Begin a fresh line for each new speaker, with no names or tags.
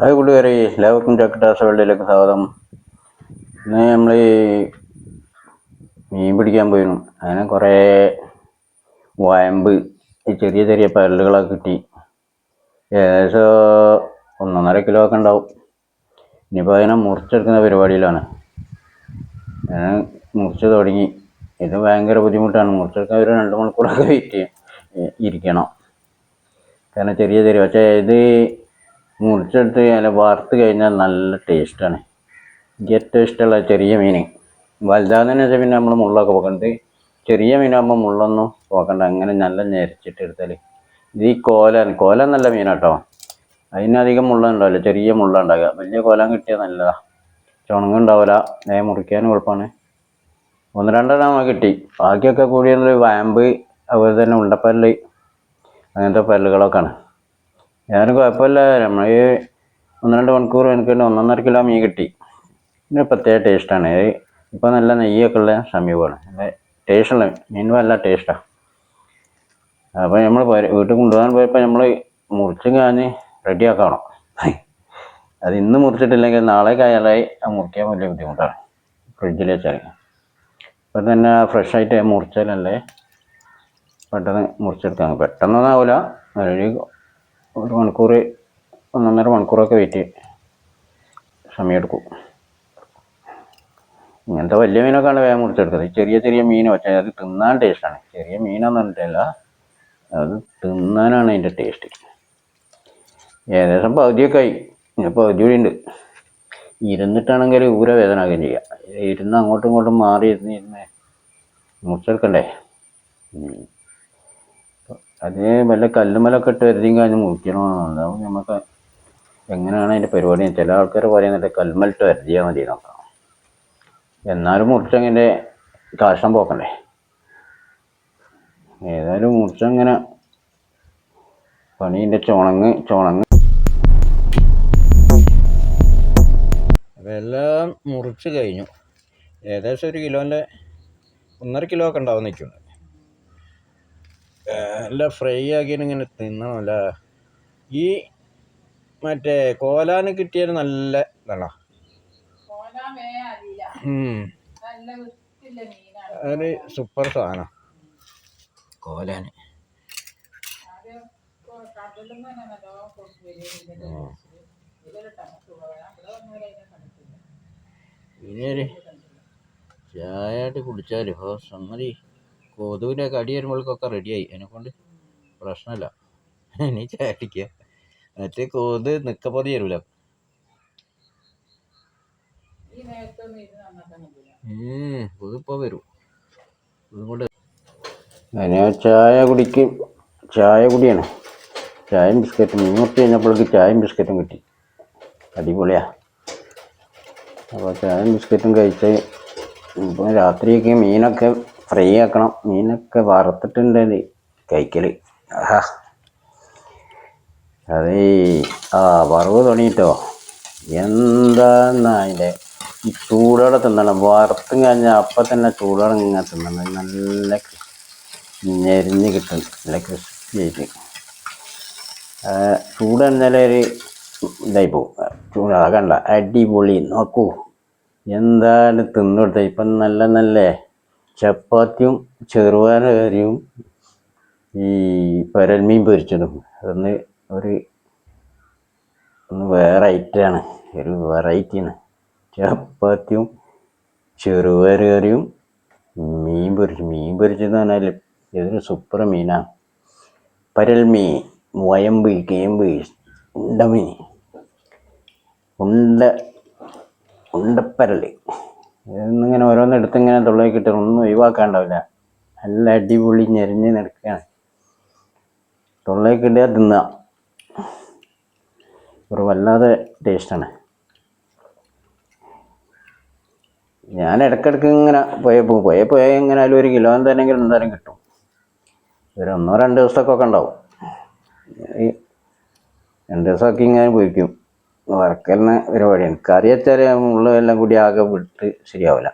Hi കൂട്ടുകാരെ, എല്ലാവർക്കും ചക്കട്ടാസ് വേൾഡിലേക്ക് സ്വാഗതം. ഇന്ന് നമ്മൾ മീൻ പിടിക്കാൻ പോയിരുന്നു. അങ്ങനെ കുറേ വയമ്പ് ചെറിയ ചെറിയ പരലുകളൊക്കെ കിട്ടി. ഏകദേശം 1.5 കിലോ ഒക്കെ ഉണ്ടാവും. ഇനിയിപ്പോൾ അതിനെ മുറിച്ചെടുക്കുന്ന പരിപാടിയിലാണ്. ഞാൻ മുറിച്ച് തുടങ്ങി. ഇത് ഭയങ്കര ബുദ്ധിമുട്ടാണ്. മുറിച്ചെടുക്കാൻ ഒരു 2 മണിക്കൂറൊക്കെ ഇരിക്കണം. കാരണം ചെറിയ ചെറിയ, പക്ഷേ ഇത് മുറിച്ചെടുത്ത് അല്ല വറുത്ത് കഴിഞ്ഞാൽ നല്ല ടേസ്റ്റാണ്. എനിക്ക് ഏറ്റവും ഇഷ്ടമുള്ള ചെറിയ മീൻ. വലുതാകുന്നതിന് വെച്ചാൽ പിന്നെ നമ്മൾ മുള്ളൊക്കെ പോക്കണ്ട്. ചെറിയ മീനാകുമ്പോൾ മുള്ളൊന്നും പോക്കണ്ട. അങ്ങനെ നല്ല ഞെരിച്ചിട്ട് എടുത്താൽ ഇത് ഈ കോല നല്ല മീനാട്ടോ. അതിനധികം മുള്ള ഉണ്ടാവില്ല, ചെറിയ മുള്ള ഉണ്ടാകുക. വലിയ കോലാൻ കിട്ടിയാൽ നല്ലതാണ്. ചുണങ്ങുണ്ടാവില്ല, മുറിക്കാനും എളുപ്പമാണ്. 1-2 എണ്ണം കിട്ടി. ബാക്കിയൊക്കെ കൂടിയത് വയമ്പ്, അതുപോലെ തന്നെ ഉണ്ടപ്പല്ല്, അങ്ങനത്തെ പല്ലുകളൊക്കെയാണ്. ഞാനും കുഴപ്പമില്ല. നമ്മൾ 1-2 മണിക്കൂർ എനിക്ക് 1.5 കിലോ മീൻ കിട്ടി. ഇതിന് പ്രത്യേക ടേസ്റ്റാണ്. ഇപ്പോൾ നല്ല നെയ്യൊക്കെ ഉള്ള സമയമാണ്. നല്ല ടേസ്റ്റുള്ള മീൻ, നല്ല ടേസ്റ്റാണ്. അപ്പോൾ നമ്മൾ വീട്ടിൽ കൊണ്ടുപോകാൻ പോയപ്പോൾ നമ്മൾ മുറിച്ച് കഴിഞ്ഞ് റെഡിയാക്കണം. അത് ഇന്ന് മുറിച്ചിട്ടില്ലെങ്കിൽ നാളേക്കായാലായി മുറിക്കാൻ വലിയ ബുദ്ധിമുട്ടാണ്. ഫ്രിഡ്ജിൽ വെച്ചാൽ ഇപ്പം തന്നെ ഫ്രഷായിട്ട് മുറിച്ചാലല്ലേ പെട്ടെന്ന് മുറിച്ചെടുക്കാൻ. പെട്ടെന്നൊന്നും ആവില്ല. ഒരു മണിക്കൂർ, 1.5 മണിക്കൂറൊക്കെ സമയമെടുക്കും. ഇങ്ങനത്തെ വലിയ മീനൊക്കെയാണ് വേഗം മുറിച്ചെടുക്കുന്നത്. ചെറിയ ചെറിയ മീൻ വെച്ചാൽ അത് തിന്നാൻ ടേസ്റ്റാണ്. ചെറിയ മീനൊന്നും പറഞ്ഞിട്ടില്ല, അത് തിന്നാനാണ് അതിൻ്റെ ടേസ്റ്റ്. ഏകദേശം പകുതിയൊക്കെ ആയി. ഇനി പകുതി കൂടി ഉണ്ട്. ഇരുന്നിട്ടാണെങ്കിൽ വേദന ആകുകയും ചെയ്യാം. ഇരുന്ന് അങ്ങോട്ടും ഇങ്ങോട്ടും മാറി ഇരുന്ന് മുറിച്ചെടുക്കണ്ടേ. അത് വല്ല കല്ലുമലൊക്കെ ഇട്ട് വരുതിയും കഴിഞ്ഞ് മുറിക്കണമെന്നുണ്ട്. അപ്പോൾ നമുക്ക് എങ്ങനെയാണ് അതിൻ്റെ പരിപാടി? ചില ആൾക്കാർ പറയുന്നുണ്ട് കല്ലുമലിട്ട് വരുതിയാൽ മതി നോക്കാം. എന്നാലും മുറിച്ചങ്ങനെ കാശം പോക്കണ്ടേ. ഏതായാലും മുറിച്ചങ്ങനെ പണീൻ്റെ ചുണങ്ങ് അപ്പം എല്ലാം മുറിച്ച് കഴിഞ്ഞു. ഏകദേശം 1 കിലോൻ്റെ 1.5 കിലോ ഒക്കെ ഉണ്ടാവും നിൽക്കുന്നുണ്ട്. എല്ലാം ഫ്രൈ ആക്കിയിട്ട് ഇങ്ങനെ തിന്നണമല്ല. ഈ മറ്റേ കോലാന് കിട്ടിയത് നല്ല ഇതാണ്. ഒരു സൂപ്പർ സാധനം കോലാന്. ഇനിയൊരു ചായയായിട്ട് കുടിച്ചാലോ സംഗതി. കൊതുവിൻ്റെ കടി വരുമ്പോഴേക്കൊക്കെ റെഡിയായി. അതിനെക്കൊണ്ട് പ്രശ്നമില്ല. ഇനി ചായ അടിക്കുക. മറ്റേ കൊതു നിൽക്കപ്പതി തരൂല. കൊതിപ്പോൾ വരും. അതുകൊണ്ട് ചായ കുടിയാണ്. ചായയും ബിസ്ക്കറ്റും. മീൻ മുട്ടി കഴിഞ്ഞപ്പോഴേക്ക് ചായയും ബിസ്ക്കറ്റും കിട്ടി. അടിപൊളിയാ. അപ്പോൾ ചായയും ബിസ്ക്കറ്റും കഴിച്ച് ഇപ്പോൾ രാത്രിയൊക്കെ മീനൊക്കെ ഫ്രൈ ആക്കണം. മീനൊക്കെ വറുത്തിട്ടുണ്ടെങ്കിൽ കഴിക്കൽ. അതേ വറവ് തുടങ്ങിയിട്ടോ. എന്താന്നാ അതിൻ്റെ ഈ ചൂടോടെ തിന്നണം. വറുത്തും കഴിഞ്ഞാൽ അപ്പം തന്നെ ചൂടോടെ ഇങ്ങനെ തിന്നണം. നല്ല ഞെരിഞ്ഞ് കിട്ടും, നല്ല ക്രിസ്പി ആയിട്ട്. ചൂട് എന്നാലേ ഒരു ഇതായി പോകും. ചൂടാകണ്ട, അടിപൊളി. നോക്കൂ എന്താണ് തിന്നുകൊടുത്തത്. ഇപ്പം നല്ല ചപ്പാത്തിയും ചെറുപയർ കറിയും ഈ പരൽമീൻ പൊരിച്ചതും ഒന്ന് വേറെ ഐറ്റമാണ്. ഒരു വെറൈറ്റിയാണ്. ചപ്പാത്തിയും ചെറുപയർ കറിയും മീൻ പൊരിച്ചതെന്ന് പറഞ്ഞാൽ ഇതൊരു സൂപ്പർ മീനാണ്. പരൽമീൻ, വയമ്പ്, കേമ്പ്, ഉണ്ടമീൻ, ഉണ്ടപ്പരൽ. ഇതൊന്നിങ്ങനെ ഓരോന്നെടുത്ത് ഇങ്ങനെ തൊള്ളയിൽ കിട്ടും. ഒന്നും ഒഴിവാക്കാണ്ടാവില്ല. നല്ല അടിപൊളി ഞെരിഞ്ഞ് നടക്കുകയാണ്. തൊള്ളയിൽ കിട്ടിയാൽ തിന്നുക. ഒരു വല്ലാതെ ടേസ്റ്റാണ്. ഞാൻ ഇടയ്ക്കിടയ്ക്ക് ഇങ്ങനെ പോയ എങ്ങനെയാലും 1 കിലോ എന്തായാലും കിട്ടും. ഒരു 1-2 ദിവസമൊക്കെ ഉണ്ടാവും. 2 ദിവസമൊക്കെ ഇങ്ങനെ പൊരിക്കും. വറക്കലിന് പരിപാടിയാണ്. കറി വെച്ചാൽ മുള്ളെല്ലാം കൂടി ആകെ വിട്ട് ശരിയാവില്ല.